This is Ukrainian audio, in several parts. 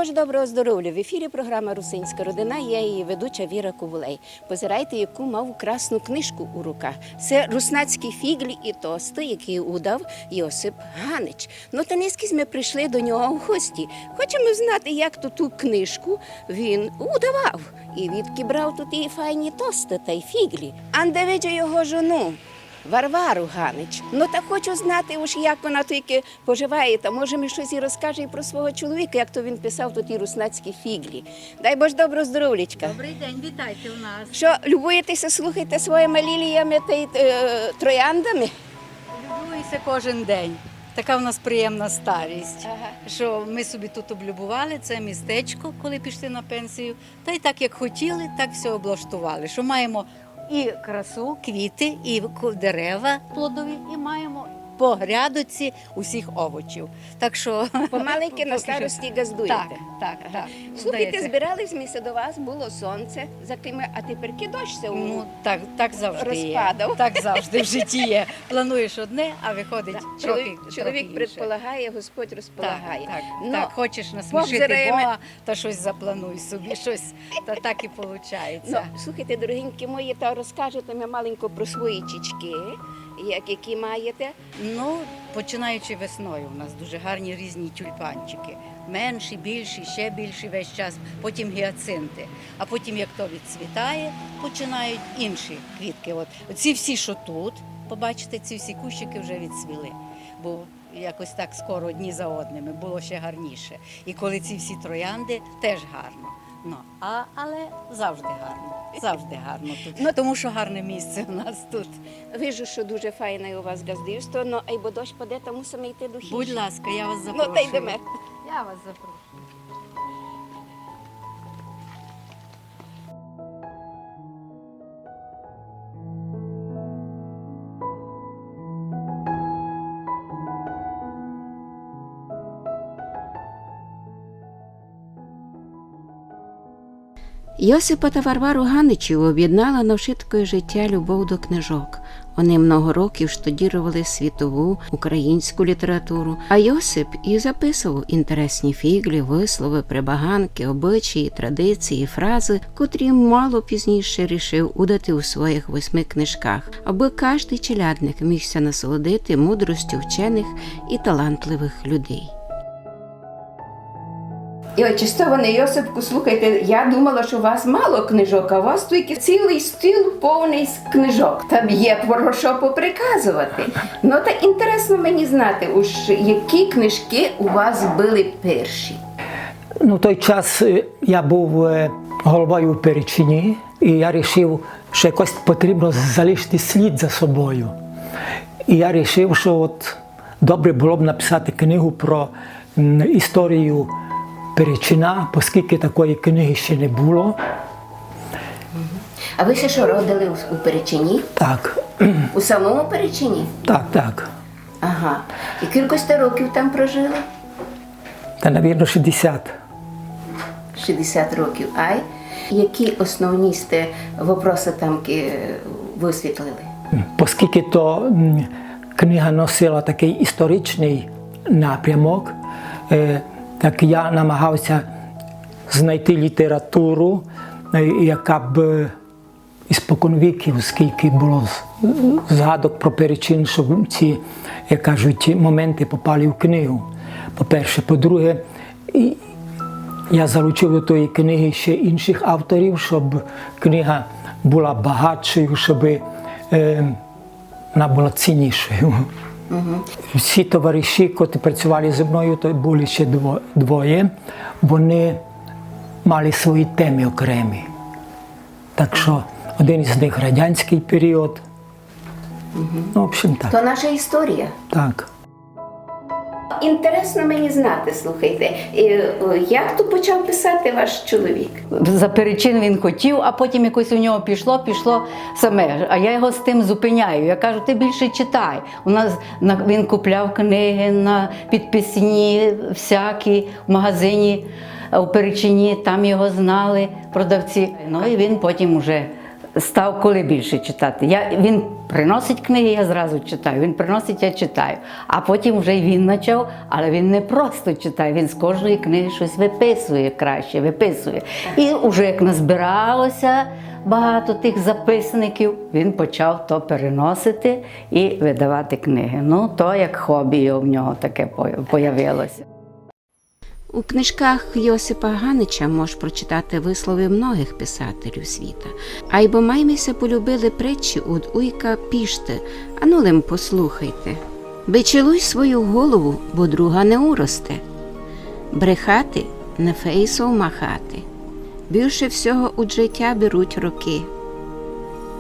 Боже доброго здоров'я! В ефірі програма «Русинська родина», я її ведуча Віра Ковулей. Позирайте, яку мав красну книжку у руках. Це руснацькі фіглі і тости, які удав Йосип Ганич. Ну, та низькі ми прийшли до нього в гості. Хочемо знати, як ту книжку він удавав. І відки брав тут і файні тости та й фіглі. Анде виджу його жону. Варвару Ганич. Ну, та хочу знати, уж як вона тільки поживає, та може ми щось і розкаже і про свого чоловіка, як то він писав тут і руснацькі фіглі. Дай Боже добро здоров'ячка. Добрий день, вітайте у нас. Що, любуєтеся, слухайте своїми ліліями та й трояндами? Любуюся кожен день. Така в нас приємна старість, Ага. що ми собі тут облюбували, це містечко, коли пішли на пенсію. Та й так, як хотіли, так все облаштували, що маємо і красу, квіти, і дерева плодові, і маємо по грядочці усіх овочів. Так що Помаленьки на старості газдуєте. Так. Слухайте, Здається. збирались ми до вас, було сонце, а тепер дощ це Ну, так завжди розпадав. є. Так завжди в житті є. Плануєш одне, а виходить трохи Чоловік інше. предполагає, Господь розполагає. Так, хочеш Бог насмішити зреме. Бога, та щось заплануй собі, щось, та так і виходить. Ну, слухайте, дорогенькі мої, та розкажете мені маленько про свої чічки, які маєте. Ну, починаючи весною, у нас дуже гарні різні тюльпанчики. Менші, більші, ще більші весь час, потім гіацинти. А потім, як то відцвітає, починають інші квітки. Ці всі, що тут, побачите, ці всі кущики вже відцвіли. Бо якось так скоро одні за одними, було ще гарніше. І коли ці всі троянди, теж гарно. Ну, але завжди гарно тут. Тому що гарне місце у нас тут. Вижу, що дуже файне у вас газдівство, ну, а й бо дощ паде, то мусимо йти до хижі. Будь ласка, я вас запрошую. Ну, та йдемо. Я вас запрошую. Йосипа та Варвару Ганичів об'єднала навшиткою життя любов до книжок. Вони много років штудірували світову українську літературу, а Йосип і записував інтересні фіглі, вислови, прибаганки, обичаї, традиції, фрази, котрі мало пізніше рішив удати у своїх 8 книжках, аби кожний челядник мігся насолодити мудростю вчених і талантливих людей. І очистований Йосипку, слухайте, я думала, що у вас мало книжок, а у вас тільки цілий стіл повний з книжок. Там є про що поприказувати. Ну, та інтересно мені знати, уж які книжки у вас були перші. Ну, той час я був головою в Перечині, і я вирішив, що якось потрібно залишити слід за собою. І я вирішив, що добре було б написати книгу про історію Перечина, оскільки такої книги ще не було. А ви ще що, родили у Перечині? Так. У самому Перечині? Так. Ага. І кількості років там прожили? Та, мабуть, 60. 60 років. Ай? Які основні сте вопроси там висвітлили? Оскільки то книга носила такий історичний напрямок, так я намагався знайти літературу, яка б іспокон віків, скільки було згадок про Перечин, щоб ці, як кажуть, моменти попали в книгу. По-перше. По-друге, я залучив до тої книги ще інших авторів, щоб книга була багатшою, щоб вона була ціннішою. Всі товариші, які працювали зі мною, то були ще двоє, вони мали свої теми окремі. Так що один із них радянський період. Ну, в общем, так. То наша історія. Так. Інтересно мені знати, слухайте, як то почав писати ваш чоловік? За Перечин він хотів, а потім якось у нього пішло саме. А я його з тим зупиняю. Я кажу, ти більше читай. У нас він купляв книги на підписні всякі в магазині у Перечині, там його знали продавці. Ну і він потім уже став коли більше читати. Він приносить книги, я зразу читаю. Він приносить, я читаю. А потім вже й він почав, але він не просто читає, він з кожної книги щось виписує краще, виписує. І вже як назбиралося багато тих записників, він почав то переносити і видавати книги. Ну, то як хобі в нього таке появилося. У книжках Йосипа Ганича можеш прочитати вислови многих писателів світа. А й бо маймися полюбили притчі од Уйка Пішти. Ану лим послухайте. Бичилуй свою голову, бо друга не уросте. Брехати не фейсов махати. Більше всього у життя беруть роки.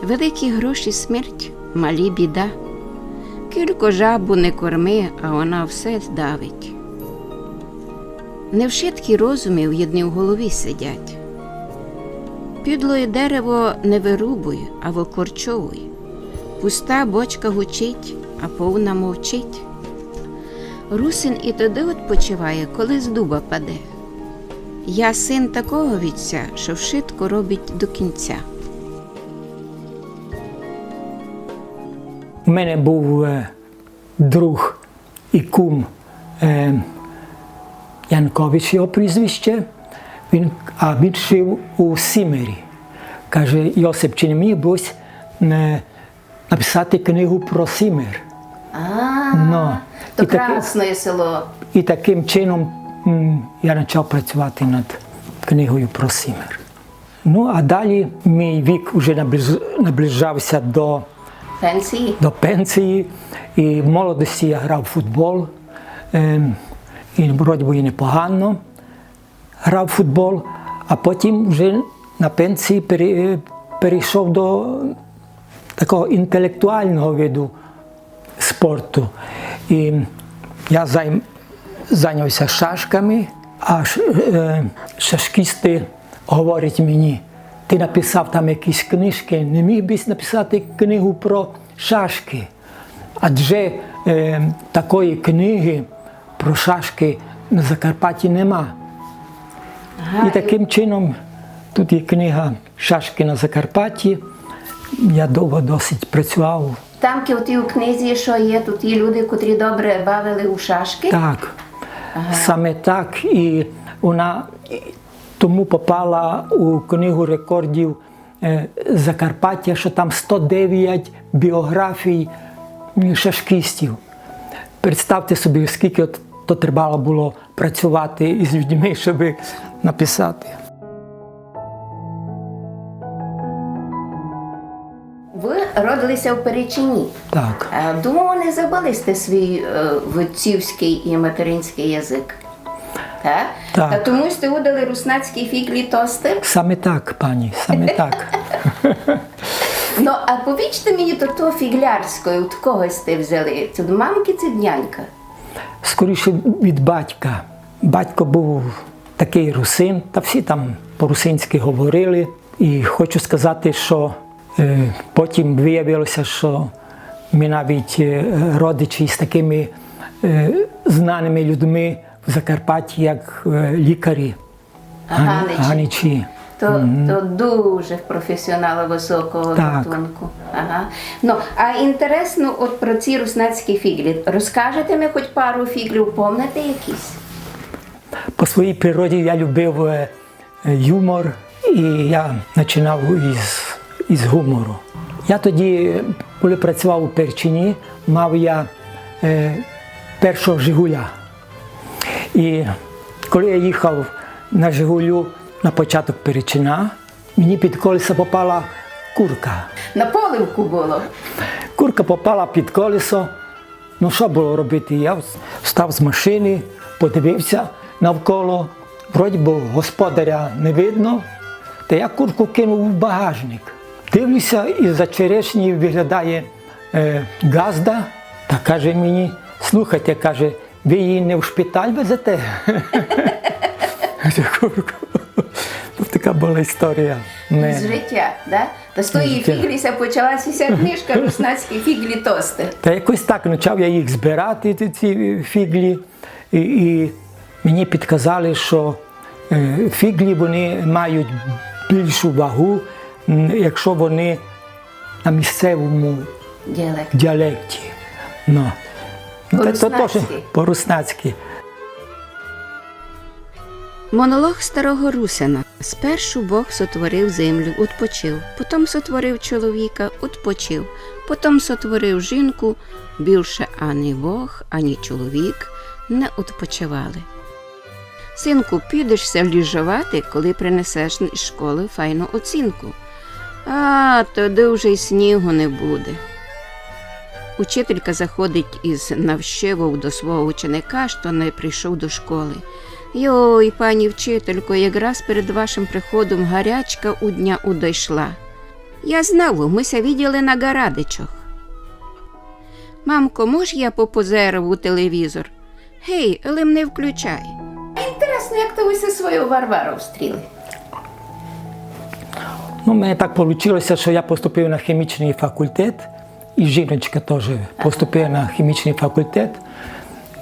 Великі гроші смерть, малі біда. Кілько жабу не корми, а вона все здавить. Не вшиткі розумів єдні в голові сидять. Підлоє дерево не вирубуй, а викорчовуй. Пуста бочка гучить, а повна мовчить. Русин і тоді відпочиває, коли з дуба паде. Я син такого вітця, що вшитко робить до кінця. У мене був друг і кум Янкович, його прізвище, він жив у Сімері. Каже, Йосип, чи не міг би написати книгу про Сімер? То красне село. І таким чином я почав працювати над книгою про Сімер. Ну, а далі мій вік вже наближався до пенсії. І в молодості я грав в футбол. І вроді би непогано грав в футбол, а потім вже на пенсії перейшов до такого інтелектуального виду спорту. І я зайнявся шашками, а шашкісти говорять мені, ти написав там якісь книжки, не міг би написати книгу про шашки? Адже такої книги про шашки на Закарпатті нема. І таким чином тут є книга «Шашки на Закарпатті». Я довго досить працював. Там у книзі, що є, тут є люди, котрі добре бавили у шашки? Так, саме так. І вона тому попала у книгу рекордів Закарпаття, що там 109 біографій шашкістів. Представте собі, скільки то треба було працювати із людьми, щоб написати. Ви родилися в Перечині. Так. Думаю, не забули сте свій отцівський і материнський язик. Так? Так. Та тому сте удали руснацький фіглі тости? Саме так, пані, саме так. Ну, а повічте мені то фіглярською, від кого сте взяли? Це до мамки, це днянька? Скоріше від батька. Батько був такий русин, та всі там по-русинськи говорили. І хочу сказати, що потім виявилося, що ми навіть родичі з такими знаними людьми в Закарпатті, як лікарі Ганичі. То дуже професіонали високого гатунку. Ага. Ну, а інтересно от про ці руснацькі фіглі. Розкажете мені хоч пару фіглів, помните якісь? По своїй природі я любив юмор, і я починав із гумору. Я тоді, коли працював у Перчині, мав я першого «Жигуля». І коли я їхав на «Жигулю» на початок Перечина, мені під колесо попала курка. На поливку було? Курка попала під колесо. Ну що було робити? Я встав з машини, подивився навколо. Вроді би господаря не видно. Та я курку кинув в багажник. Дивлюся, із-за черешні виглядає газда та каже мені, слухайте, каже, ви її не в шпиталь везете? Така була історія. З життя, так? Та з тої фігліся почалася вся книжка «Руснацькі фіглі тости». Та якось так почав я їх збирати, ці фіглі, і мені підказали, що фіглі вони мають більшу вагу, якщо вони на місцевому діалекті. Ну. По-руснацьки. По-руснацьки. Монолог старого русина. Спершу Бог сотворив землю, відпочив, потім сотворив чоловіка, відпочив, потім сотворив жінку, більше ані Бог, ані чоловік не відпочивали. Синку, підешся ліжувати, коли принесеш із школи файну оцінку. А, тоді вже й снігу не буде. Учителька заходить із навщевою до свого ученика, що не прийшов до школи. Йой, пані вчителько, якраз перед вашим приходом гарячка у дня удойшла. Я знав, ми ся виділи на Гарадичах. Мамко, мож я попозерав у телевізор? Гей, лим не включай. Інтересно, як то ви зі свою Варвару встріли? Ну, мене так вийшло, що я поступив на хімічний факультет, і жіночка теж поступила на хімічний факультет.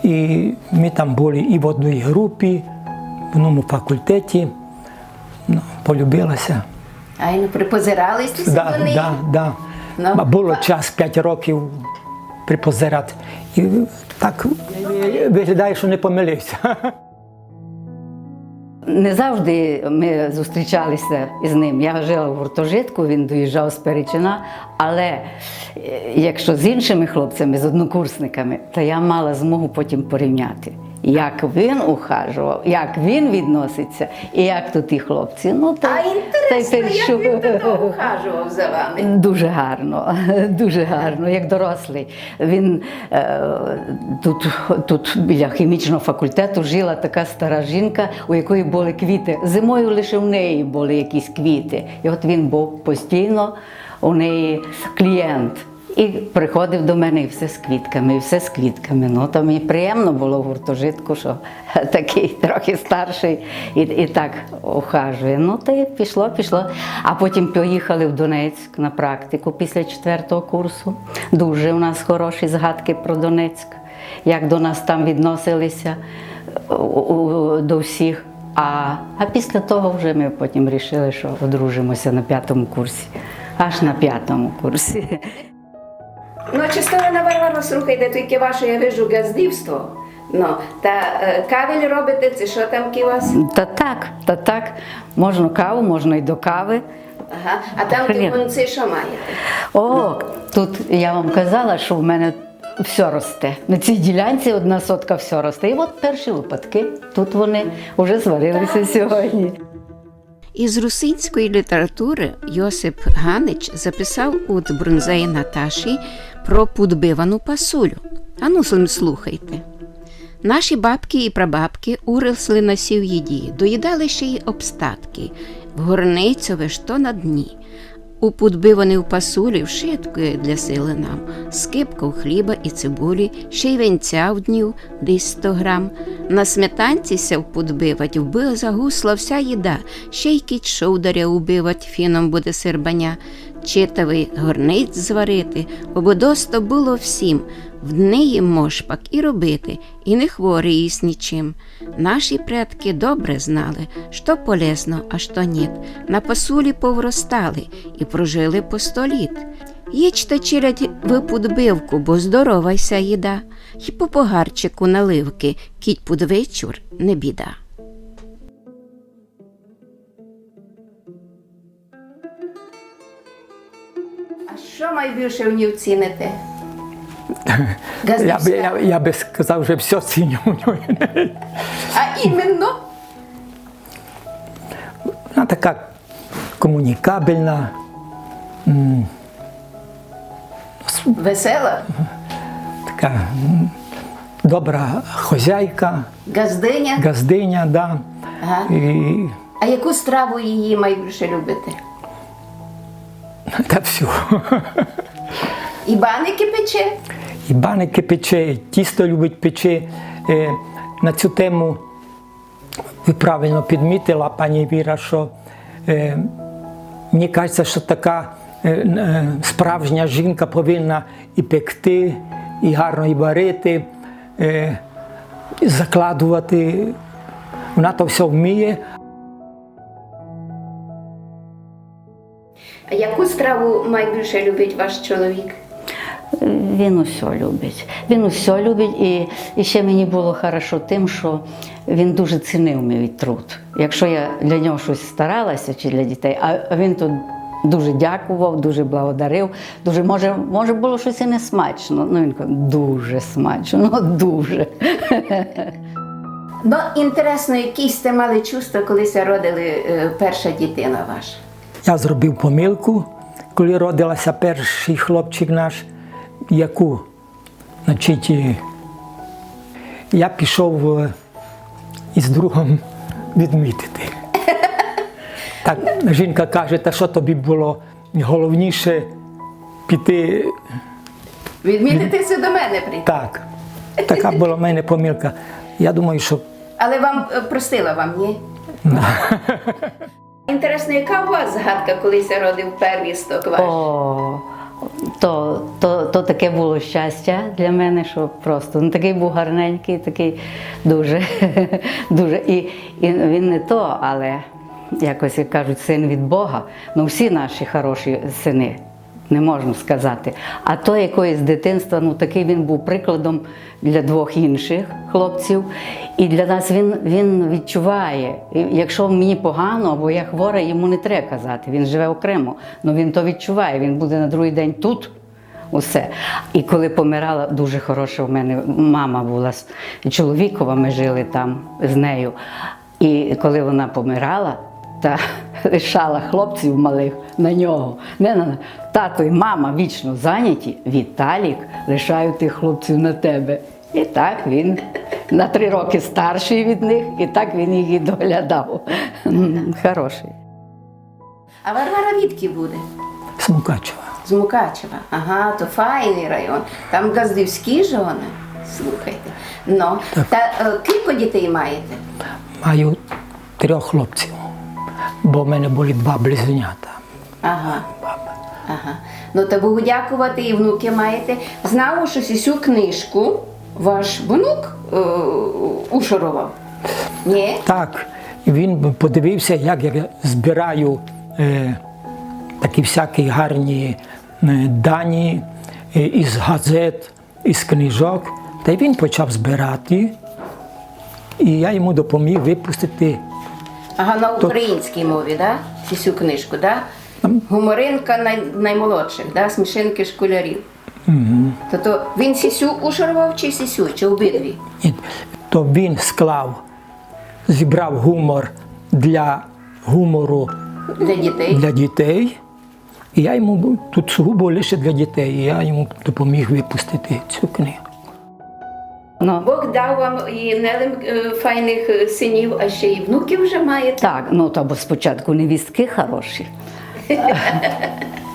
І ми там були і в одній групі, в одному факультеті. Ну, полюбилася. А й не припозиралися Да, до неї? да. Ну, Було час 5 років припозирати. І так виглядає, що не помилився. Не завжди ми зустрічалися із ним. Я жила в гуртожитку, він доїжджав з Перечина, але якщо з іншими хлопцями, з однокурсниками, то я мала змогу потім порівняти, як він ухажував, як він відноситься і як тут і хлопці. Ну, А інтересно, як він тоді ухажував за вами? Дуже гарно, як дорослий. Він тут біля хімічного факультету жила така стара жінка, у якої були квіти. Зимою лише в неї були якісь квіти. І от він був постійно у неї клієнт. І приходив до мене і все з квітками, і все з квітками. Ну, то мені приємно було в гуртожитку, що такий трохи старший і так ухажує. Ну, то і пішло. А потім поїхали в Донецьк на практику після 4-го курсу. Дуже у нас хороші згадки про Донецьк, як до нас там відносилися до всіх. А після того вже ми потім вирішили, що одружимося на 5-му курсі. Аж на 5-му курсі. Ну, частина Варвара, слухайте, тільки ваше, я вижу, газдівство. Ну, та кавель робите, це що там у вас? Та так. Можна каву, можна і до кави. Ага. А там тихонці що маєте? О, тут я вам казала, що в мене все росте. На цій ділянці 1 сотка все росте. І от перші випадки, тут вони вже зварилися сьогодні. Із русинської літератури Йосип Ганич записав у Брунзеї Наташі про подбивану пасулю. Ану, слухайте. Наші бабки і прабабки уросли на сів їді, доїдали ще й обстатки, в горницьове що на дні. У подбиваний пасулі вшиткою для сили нам, скипков хліба і цибулі, ще й венця в днів, десь 100 грам. На сметанці сяв подбивать, вбила загусла вся їда, ще й кіт шовдаря убивать, фіном буде сербаня. Читавий горниць зварити, ободосто було всім, в дни їм мошпак і робити, і не хворий їсть нічим. Наші предки добре знали, що полезно, а що ні. На пасулі повростали і прожили по 100 літ. Їчте, челядь, ви подбивку, бо здорова ся їда, й по погарчику наливки, кіть під вечір не біда. А що найбільше в ній ціните? Я би сказав, що все ціню у нього. А іменно? Вона така комунікабельна, Весела? така добра хозяйка, газдиня, да. Ага. І А яку страву її найбільше любите? та всю. І баники пече? І баники пече, і тісто любить пече. На цю тему ви правильно підмітила, пані Віра, що мені кажеться, що така справжня жінка повинна і пекти, і гарно і варити, і закладувати. Вона то все вміє. А яку страву найбільше любить ваш чоловік? Він усе любить. Він усе любить, і ще мені було хорошо тим, що він дуже цінив мій труд. Якщо я для нього щось старалася чи для дітей, а він тут дуже дякував, дуже благодарив. Дуже, може було щось і не смачно. Ну він каже, дуже смачно, ну дуже. Ну, інтересно, які сте мали чувства, коли ся родили перша дитина ваша? Я зробив помилку, коли родилася перший хлопчик наш, яку, значить, я пішов із другом відмітити. Так, жінка каже, та що тобі було головніше піти. Відмітитися до мене прийти. Так, така була в мене помилка. Я думаю, що Але вам простила вам, ні? Інтересно, яка у вас згадка, коли ся родив первісток ваш? О, то таке було щастя для мене, що просто. Ну, такий був гарненький, такий дуже, дуже. І він не то, але якось, як кажуть, син від Бога. Ну, всі наші хороші сини, не можна сказати. А то якоїсь дитинства, ну такий він був прикладом для двох інших хлопців. І для нас він відчуває, якщо мені погано або я хвора, йому не треба казати, він живе окремо. Ну він то відчуває, він буде на другий день тут. Усе. І коли помирала, дуже хороша в мене мама була, чоловікова, ми жили там з нею. І коли вона помирала, та лишала хлопців малих на нього. Не на тато і мама вічно зайняті, Віталік лишають тих хлопців на тебе. І так він на 3 роки старший від них, і так він їх і доглядав. Хороший. А Варвара відки буде? з Мукачева. З Мукачева. Ага, то файний район. Там газдівські жони. Слухайте. Ну, та кілько дітей маєте? Маю 3 хлопців, бо в мене були 2 близнята. Ага. Ага. Ну, то Богу дякувати, і внуки маєте. Знав, що цю книжку ваш внук ушарував? Ні? Так, він подивився, як я збираю такі всякі гарні дані із газет, із книжок. Та й він почав збирати, і я йому допоміг випустити. Ага, на українській мові, да? Цю книжку, да? Гуморинка наймолодших, да? Смішинки школярів. То він сісю ушарував чи сісю, чи обидві? І то він склав, зібрав гумор для гумору Для дітей? для дітей. І я йому тут сугубо лише для дітей, і я йому допоміг випустити цю книгу. Ну, Бог дав вам і не файних синів, а ще й внуків вже маєте. так, ну то бо спочатку невістки хороші.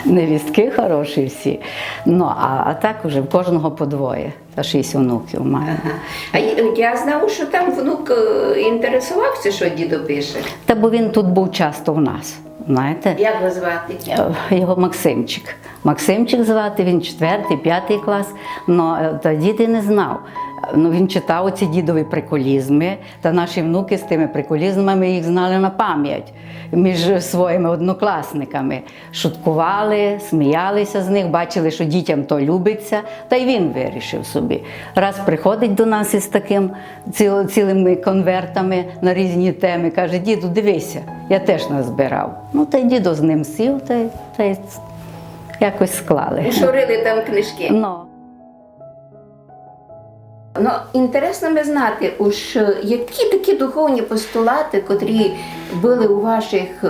Невістки хороші всі. Ну, а так уже в кожного по 2, та 6 онуків має. Ага. А я знав, що там внук інтересувався, що дідо пише. Та бо він тут був часто в нас, знаєте. Як його звати? Його Максимчик. Максимчик звати, він 4, 5 клас, але дід не знав. Ну, він читав оці дідові приколізми, та наші внуки з тими приколізмами їх знали на пам'ять між своїми однокласниками. Шуткували, сміялися з них, бачили, що дітям то любиться, та й він вирішив собі. Раз приходить до нас із таким цілими конвертами на різні теми, каже, діду, дивися, я теж назбирав. Ну, та й дідо з ним сів, та й якось склали. Ушорили там книжки. Ну, інтересно би знати, уж які такі духовні постулати, котрі були у ваших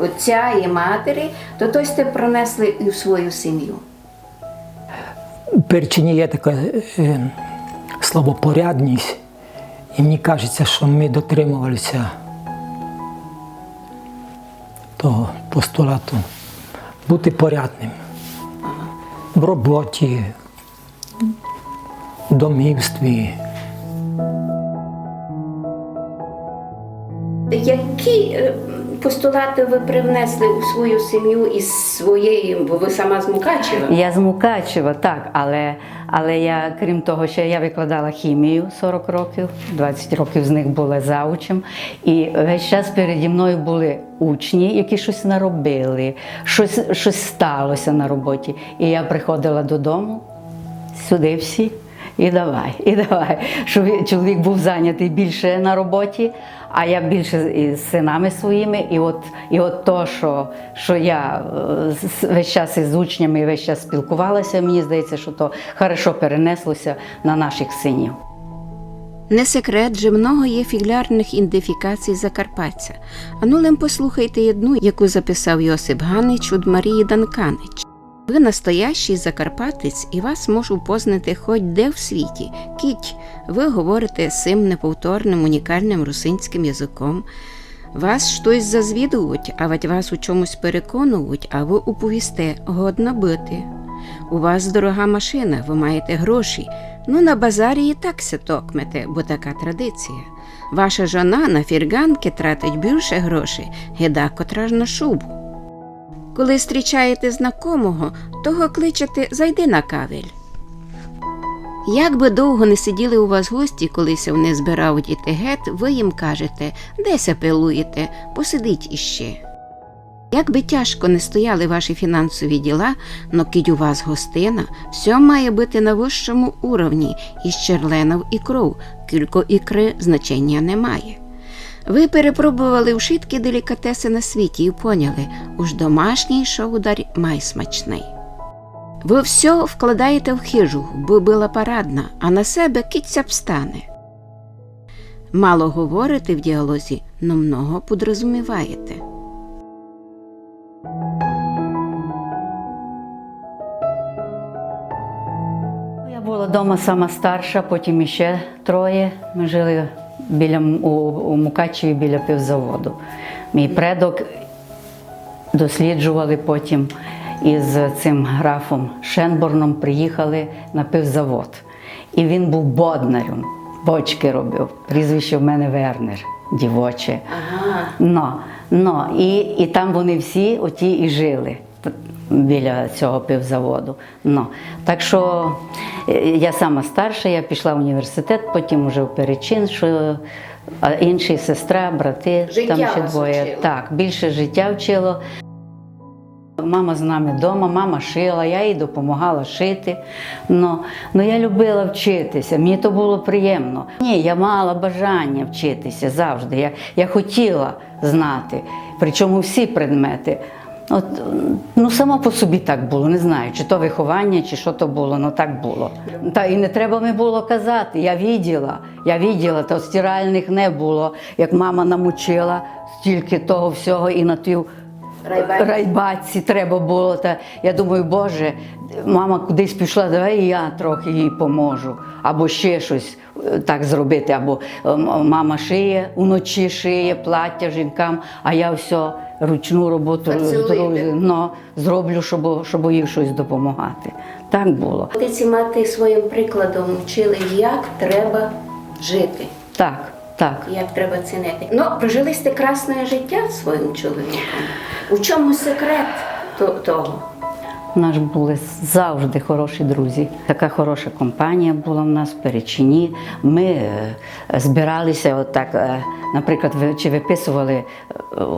отця і матері, то той сте пронесли і в свою сім'ю. У Перчині є таке слово порядність, і мені кажеться, що ми дотримувалися того постулату бути порядним в роботі, в домівстві. постулати ви привнесли у свою сім'ю із своєї, бо ви сама з Мукачева? Я з Мукачева, так, але я, крім того, що я викладала хімію 40 років, 20 років з них була заучем, і весь час переді мною були учні, які щось наробили, щось сталося на роботі. І я приходила додому, сюди всі, і давай. Щоб чоловік був зайнятий більше на роботі, а я більше із синами своїми. І от то, що я весь час із учнями і весь час спілкувалася, мені здається, що то хорошо перенеслося на наших синів. Не секрет, що много є фіглярних ідентифікацій Закарпаття. Анулем послухайте одну, яку записав Йосип Ганич від Марії Данканич. Ви настоящий закарпатець, і вас можу впознати хоч де в світі. Кіть, ви говорите цим неповторним, унікальним русинським язиком. Вас щось зазвідують, а ведь вас у чомусь переконують, а ви уповісте, годно бити. У вас дорога машина, ви маєте гроші. Ну, на базарі і так се токмете, бо така традиція. Ваша жона на фірганки тратить більше грошей, геда котра ж на шубу. Коли зустрічаєте знакомого, того кличете «зайди на кавель». Як би довго не сиділи у вас гості, колися вони збирають іти гет, ви їм кажете «деся пилуєте, посидіть іще». Як би тяжко не стояли ваші фінансові діла, но кидь у вас гостина, все має бути на вищому уровні, із черленов і кров, кілько ікри значення немає. Ви перепробували вшитки делікатеси на світі і поняли, уж домашній шоудар майсмачний. Ви все вкладаєте в хижу, бо була парадна, а на себе кіця встане. Мало говорите в діалозі, но много подрозуміваєте. Я була вдома сама старша, потім іще троє. Ми жили у Мукачеві біля пивзаводу. Мій предок досліджували потім із цим графом Шенборном, приїхали на пивзавод. І він був боднарем, бочки робив. Прізвище в мене Вернер, дівоче. Ага. І там вони всі оті і жили біля цього пивзаводу. Так що я сама старша, я пішла в університет, потім вже в Перечин, а інші сестра, брати, життя там ще вас двоє. вчило. Так, більше життя вчило. Мама з нами вдома, мама шила, я їй допомагала шити. Но я любила вчитися, мені то було приємно. Ні, я мала бажання вчитися завжди, я хотіла знати, причому всі предмети. Само по собі так було, не знаю, чи то виховання, чи що то було, так було. І не треба мені було казати, я виділа, то стиральних не було, як мама намучила, стільки того всього і на тій райбатці треба було. Я думаю, Боже, мама кудись пішла, давай і я трохи їй поможу, або ще щось так зробити, або мама шиє, уночі шиє плаття жінкам, а я все ручну роботу зроблю, щоб їй щось допомагати. Так було. Отець і мати своїм прикладом вчили, як треба жити. Так. Як треба цінити. Прожили сте красне життя зі своїм чоловіком. У чому секрет того? У нас були завжди хороші друзі. Така хороша компанія була в нас в Перечині. Ми збиралися наприклад, чи виписували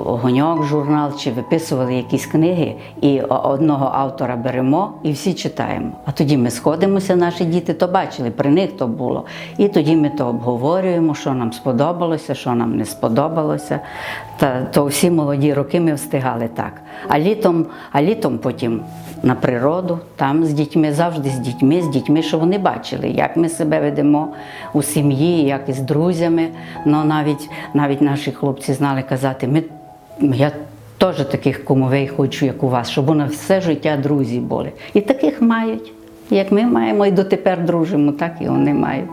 «Огоньок» журнал, чи виписували якісь книги, і одного автора беремо і всі читаємо. А тоді ми сходимося, наші діти то бачили, при них то було. І тоді ми то обговорюємо, що нам сподобалося, що нам не сподобалося. То всі молоді роки ми встигали так. А літом потім на природу, там з дітьми, завжди з дітьми, щоб вони бачили, як ми себе ведемо у сім'ї, як із друзями. Навіть наші хлопці знали казати, я теж таких кумовей хочу, як у вас, щоб у нас все життя друзі були. І таких мають, як ми маємо, і дотепер дружимо, так і вони мають.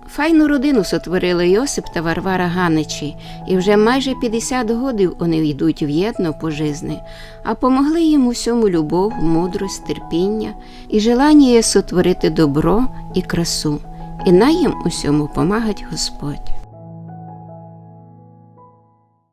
Файну родину сотворили Йосип та Варвара Ганичі, і вже майже 50 років вони йдуть в'єдно по житті, а помогли їм усьому любов, мудрость, терпіння і желання сотворити добро і красу. І на їм усьому помагать Господь.